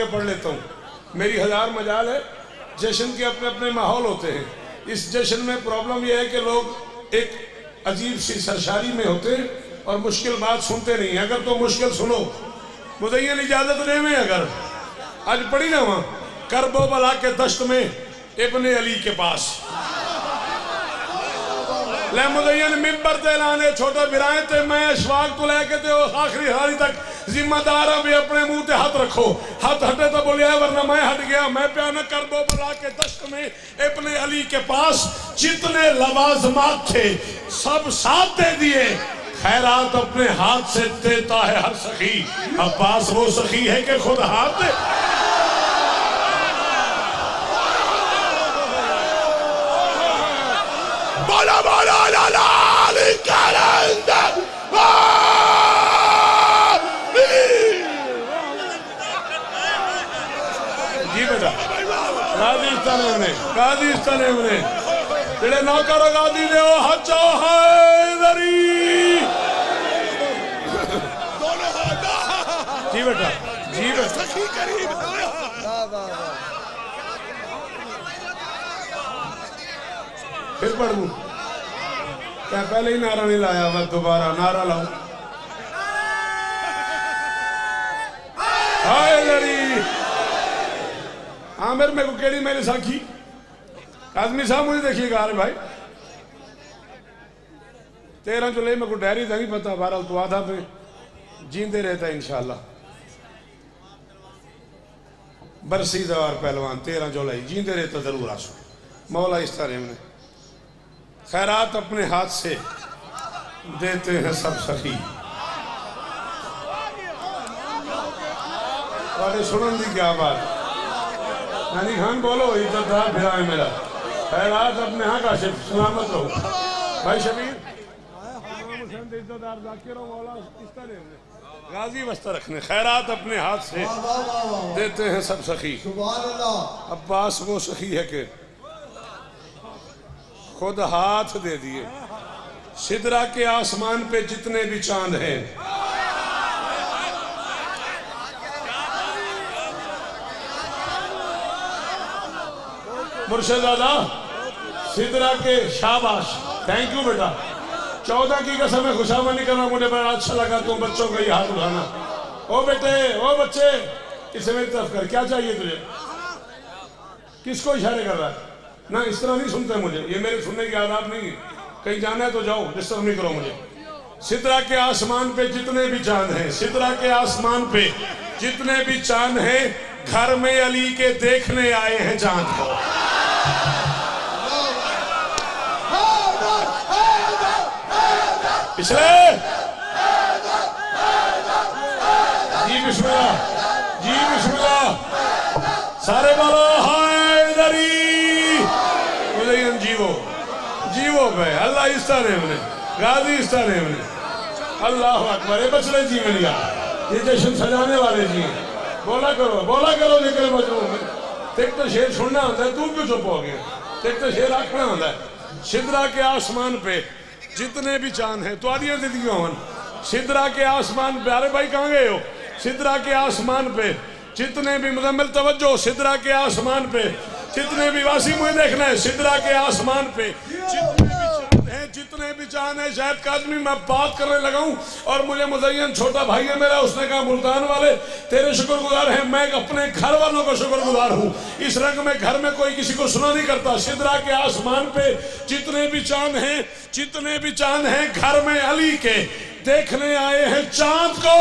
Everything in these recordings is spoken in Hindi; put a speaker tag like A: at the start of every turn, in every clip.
A: पढ़ लेता हूँ। मेरी हजार मजाल है। जश्न के अपने अपने माहौल होते हैं। इस जश्न में प्रॉब्लम यह है कि लोग एक अजीब सी सरशारी में होते हैं और मुश्किल बात सुनते नहीं। अगर तो मुश्किल सुनो, मुझे इजाजत नहीं में अगर आज पढ़ी ना वहाँ करबो बला के दश्त में इब्ने अली के पास ले मुज़य्यन मिंबर ते लाने छोटे बिराए ते मैं अशवाक तो लेके ते आखिरी हारी तक जिम्मेदार भी अपने मुंह ते हाथ रखो। हाथ हटे तो बोलिया वरना मैं हट गया। मैं प्या न करबो बला के दश्त में इब्ने अली के पास जितने लवाजमात थे सब साथ दे दिए। खैरात अपने हाथ से देता है हर सखी। अब्बास वो सखी है कि खुद हाथ दे। बोला बोला लाल कलंदर जी बेटा कादिस्तान में जेड़े नौकर गादी दे हजो हैदरी जी बेटा फिर पढ़ लूं क्या? पहले ही नारा नहीं लाया, मैं दोबारा नारा लाऊं। हैदरी आमिर मेरे को केड़ी मेरी साखी आदमी साहब मुझे देखिएगा। अरे भाई 13 जुलाई मेरे को डायरी था नहीं पता। बहरहाल तो आधा पे जींदे रहता इंशाल्लाह। बरसी दवार पहलवान 13 जुलाई जींदे रहता जरूर आसो। मौला इस तरह ने खैरात अपने हाथ से देते हैं सब सखी। अरे सुनन दी क्या बात। नानी खान बोलो इज्जतदार फिरा है मेरा। खैरात अपने हाँ का सलामत रहो भाई शबीर इज्जतदार जाकिर मौला इस तरह गाजी वस्ता रखने। खैरात अपने हाथ से देते हैं सब सखी। अब्बास वो सखी है कि खुद हाथ दे दिए। सिदरा के आसमान पे जितने भी चांद हैं मुर्शिदादा सिदरा के शाबाश थैंक यू बेटा। 14 की कसम है खुशामा नहीं करना। मुझे बड़ा अच्छा लगा तुम बच्चों का ये हाथ उठाना। ओ बेटे ओ बच्चे इसे मेरी तरफ कर। क्या चाहिए तुझे? किसको इशारे कर रहा है? ना इस तरह नहीं सुनते मुझे। ये मेरे सुनने की आदत नहीं है। कहीं जाना है तो जाओ, डिस्टर्ब नहीं करो मुझे। सिदरा के आसमान पे जितने भी चांद हैं, सिदरा के आसमान पे जितने भी चांद हैं घर में अली के देखने आए हैं चांद को। पिछले जी बिस्मिल्लाह सारे बोलो हैदरी। जीवो जीवो भाई अल्लाह इस तरह ने गाजी इस तरह ने अल्लाह अकबर। ये बचले जी मिल गया। ये जश्न सजाने वाले जी बोला करो जिक्र मजनून। तेरे तो शेर सुनना होता है, तू क्यों चुप हो गया? तेरे तो शेर आखना होता है। सिदरा के आसमान पे जितने भी चांद हैं तो आदियां दे दी हवन। सिदरा के आसमान पे अरे भाई कहाँ गए हो? सिदरा के आसमान पे जितने भी मुजम्मिल तवज्जो। सिदरा के आसमान पे जितने भी वासी मुझे देखना है। सिदरा के आसमान पे जितने भी चांद है। शायद काजमी मैं बात करने लगा हूं और मुझे मुज़य्यन छोटा भाई है मेरा, उसने कहा मुल्तान वाले तेरे शुक्रगुजार हैं। मैं अपने घर वालों का शुक्रगुजार हूं। इस रंग में घर में कोई किसी को सुना नहीं करता। सिदरा के आसमान पे जितने भी चांद हैं घर में अली के देखने आए हैं चांद को।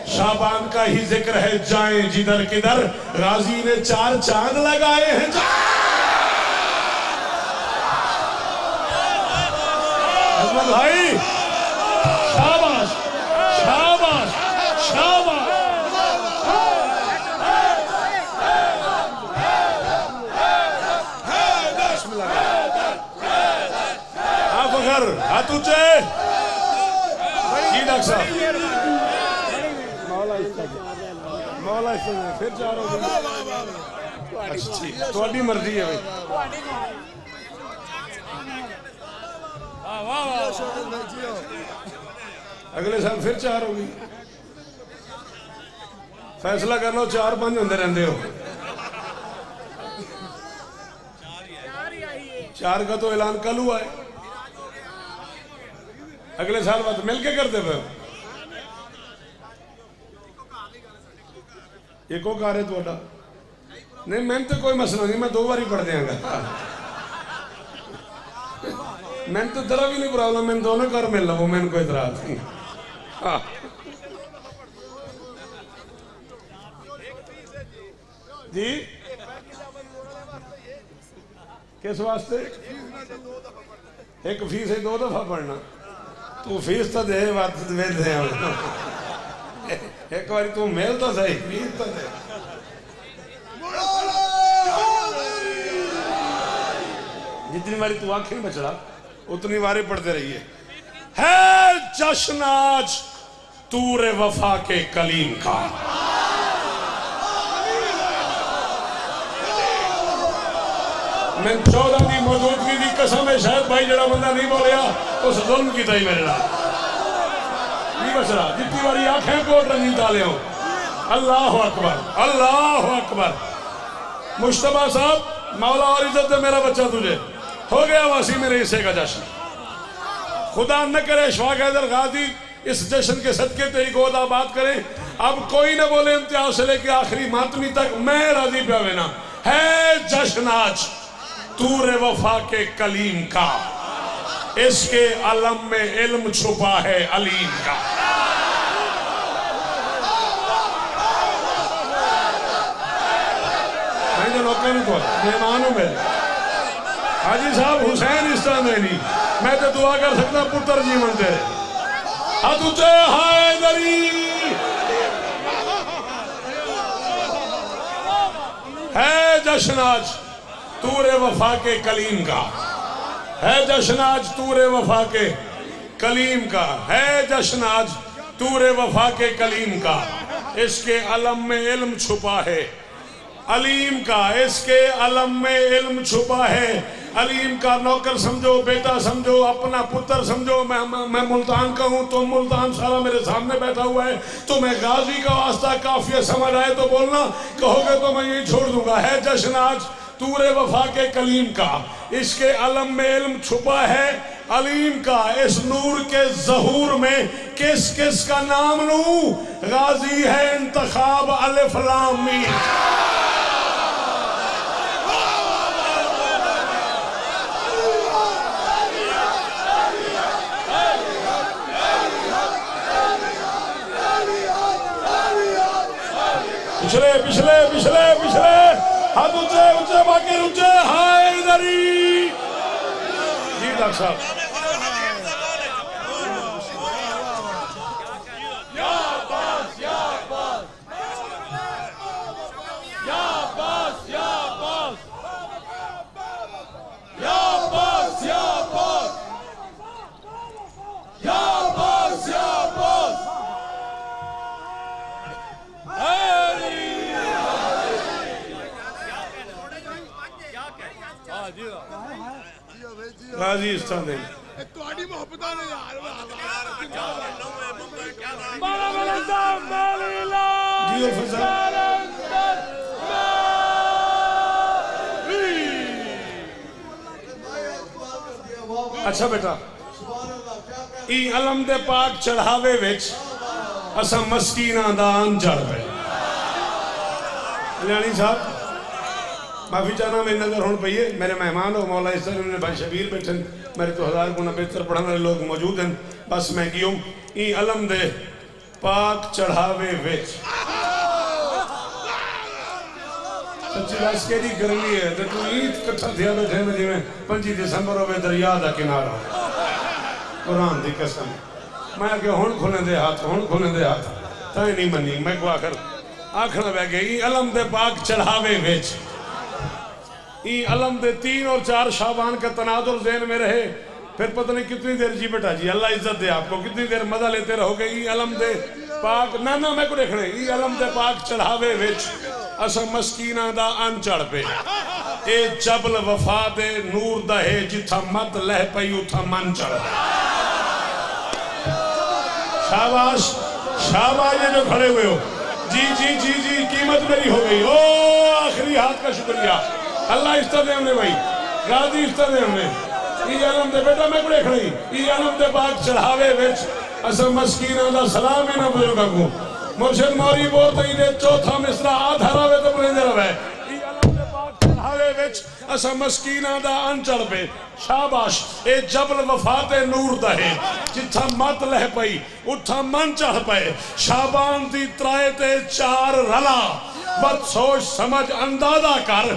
A: शाबान का ही जिक्र है जाएं जिधर किधर गाजी ने 4 चांद लगाए हैं। भाई शाबाश शाबाश शाबाश। आप अगर हाथ ऊंचे जी डॉक्टर साहब मौला फिर चारों अच्छी थोड़ी मर्जी है भाई। अगले साल फिर 4 होगी। फैसला कर लो, 4-5 होंगे रहते हो। 4 का तो ऐलान कल हुआ है, अगले साल बाद मिल के करते पे एको कार है थोड़ा नहीं, मैंने तो कोई मसला नहीं, मैं 2 बार ही पढ़ देंगा। मैंने तो जरा भी नहीं प्रॉब्लम, मैंने दोनों कार मिल लो, मैंने कोई इतराज नहीं। हाँ जी, किस वास्ते? एक फीस है 2 दफा पढ़ना, तू फीस तो दे, बात दे एक बार तू मेल तो सही, फीस तो दे। जितनी बारी तू आखिर में चढ़ा उतनी बारी पढ़ते रहिए। है जश्न आज तूरे वफा के कलीम का, मैं 14 की मौजूदगी की कसम है, शायद भाई जरा बंदा नहीं बोलिया उस जुल्म की तई मेरे नाल नहीं बचरा। जितनी बारी आंखें कोट रंगी डाले हो। अल्लाह अकबर, अल्लाह अकबर। मुश्तबा साहब, मौला और इज्जत दे मेरा बच्चा तुझे, हो गया वासी मेरे हिस्से का जश्न। खुदा न करे अशफाक हैदर गाजी इस जश्न के सदके तेरी गोद आबाद करें। अब कोई न बोले इम्तियाज से लेके आखिरी मातमी तक, मैं राजी पे ना है जश्न आज तूरे वफा के कलीम का, इसके अलम में इल्म छुपा है अलीम का। मैं जो लोग मेहमान हूं मेरे हाजी साहब हुसैन इस्तानी, मैं तो दुआ कर सकता पुत्र जीवन तेरे हाथ ऊंचे हैदरी। है जश्न आज तूरे वफा के कलीम का, है जश्न आज तूरे वफा के कलीम का, है जश्न आज तूरे वफा के कलीम का, इसके अलम में इल्म छुपा है अलीम का, इसके अलम में इल्म छुपा है अलीम का। नौकर समझो, बेटा समझो, अपना पुत्र समझो। मैं मुल्तान का हूँ, तो मुल्तान सारा मेरे सामने बैठा हुआ है, तो मैं गाजी का वास्ता काफिया समझ आए तो बोलना, कहोगे तो मैं यही छोड़ दूंगा। है जश्न आज तूरे वफा के कलीम का, इसके अलम में इल्म छुपा है अलीम का। इस नूर के ज़हूर में किस किस का नाम लूं, गाजी है इंतखाब अलिफ लाम मीम। पिछले पिछले पिछले पिछले हाथ ऊंचे ऊंचे बाकी ऊंचे हैदरी जी। डॉक्टर साहब गाजी इस्तानी
B: ਤੁਹਾਡੀ ਮੁਹੱਬਤਾਂ ਨੇ ਯਾਰ
A: अच्छा बेटा, ई अलम दे पाक चढ़ावे विच असा मस्कीना दान जड़ पे लियानी साहब माफी चाहना, मेरी नजर होनी पई है। मेरे मेहमान हो मौला इस तरह भाई शबीर बैठे, मेरे तो 1000 गुना बेहतर पढ़ने वाले लोग मौजूद हैं। बस मैं क्यों ई अलम दे पाक चढ़ावे विच सच्ची दस केड़ी गर्मी है, तो तू ईद कट्ठा थिया बैठे में जिवें 25 दिसंबर होवे दरिया दा किनारा। कुरान दी कसम मैं आके हुण खुले दे हाथ, हुण खुले दे हाथ तां नहीं मनी। मैं को आखिर आखना पै गई अलम दे पाक चढ़ावे विच ई अलम दे 3 और 4 शाबान का तनाजुर ज़हन में रहे, फिर पता नहीं कितनी देर जी बेटा जी, अल्लाह इज्जत दे आपको, कितनी देर मजा लेते रहोगे। ई अलम दे पाक ना ना मैं को देखने, ई अलम दे पाक चढ़ावे विच असा मस्कीना दा अन चढ़ पे, ए जबल वफा दे नूर दा है, जिथा मत लह पई उथा मन चढ़। शाबाश शाबाश, ये जो खड़े हुए हो जी जी जी जी, कीमत मेरी हो गई। ओ आखिरी हाथ का शुक्रिया अल्लाह इस्ता दे हमने भाई, गाजी इस्ता दे हमने ई आलम दे बेटा मैं कोई खड़ी ई आलम दे बाग चढ़ावे विच असम मस्कीना दा सलाम है ना बुजुर्ग को मुर्शिद मौरी बोल तई दे चौथा मिसरा आधा रवे तो बुलंद रवे ई आलम दे बाग चढ़ावे विच असम मस्कीना दा अनचड़ पे शाबाश ए जबल वफात नूर दा है जिथा मत लह पई उठा मन चढ़ पे शाबान दी त्राए ते चार रला बद सोच समझ अंदाजा कर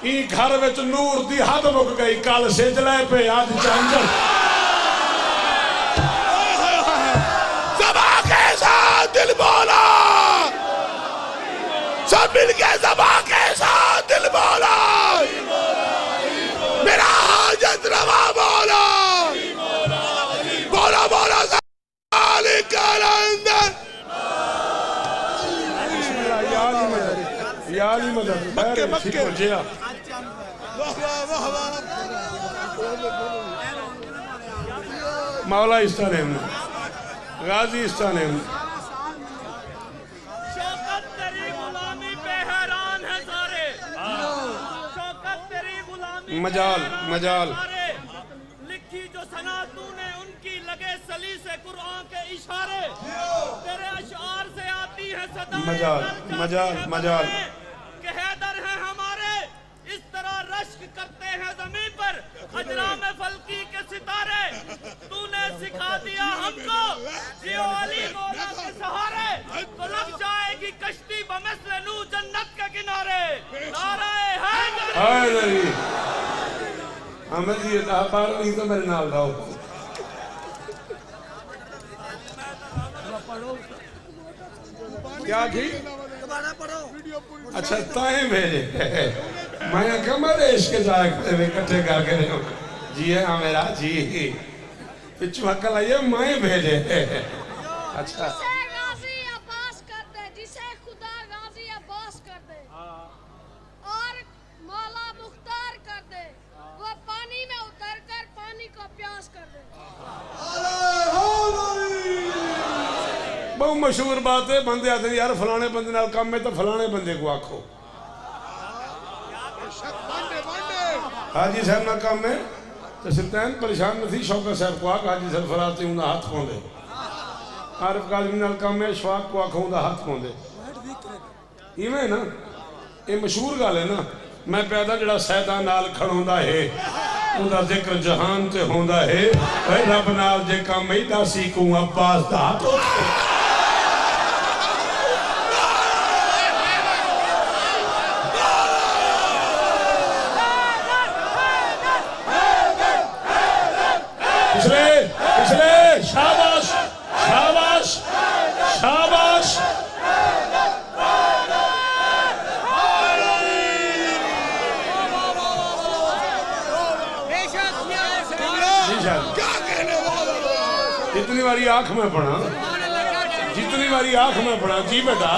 A: ई घर विच नूर दी हद मुक गई कल सिजले पे आज चंचल
B: ज़बा के साथ दिल बोला सब मिल के ज़बा के साथ दिल बोला मेरा हाजत रवा बोला बोला बोला अंदर
A: याली मदद
B: मक्के मक्के
A: मौला इस्ताने गाजी इस्ताने
C: शौकत तेरी गुलामी पे हैरान है सारे। शौकत तेरी गुलामी पे
A: मजाल
C: हैरान है
A: मजाल
C: सारे। लिखी जो सना तूने उनकी लगे सली से कुरान के इशारे। तेरे अशआर से आती है सदाएं
A: मजाल मजाल मजाल
C: कि हैदर है हमारे इस तरह रश्क करते हैं जमीन पर अजरा में फल्की के सितारे। तूने सिखा दिया हमको जियो अली मौला के सहारे तो लग जाएगी कश्ती बमस्ल नू जन्नत के किनारे। नाराए हैदरी
A: अहमद जी बार नहीं तो मेरे नाल रहो क्या की अच्छा ताए भेजे मैं कमर इश्क जाके इकट्ठे करके जी हाँ मेरा जी पिछू अकल आई है मैं भेजे अच्छा
D: जिसे गाजी अब्बास कर दे जिसे खुदा गाजी अब्बास कर दे और मौला मुख्तार कर दे वो पानी में उतर कर पानी को प्यास कर दे।
A: बहुत मशहूर बात है बंदे आते यार फलाने बंदे नाल काम है तो फलाने बंदे को आखो हाजी साहब ना काम है तो सुल्तान परेशान नहीं शौकत साहब को आख हाजी सरफराज से उनका हाथ पाँदे आरिफ काजमी नाल काम है शवाक को आखो उनका हाथ पाँदे इवें ना ये मशहूर गल है ना मैं पैदा जड़ा सैदा नाल खड़ोंदा है उनका जिक्र जहान ते होंदा है भाई रब नाल जे काम है दासी को अब्बास दा हाथ पिछले शाबाश शाबाश शाबाश
B: क्या कहने वाला
A: जितनी बारी आंख में पड़ा जितनी बारी आंख में पड़ा जी बेटा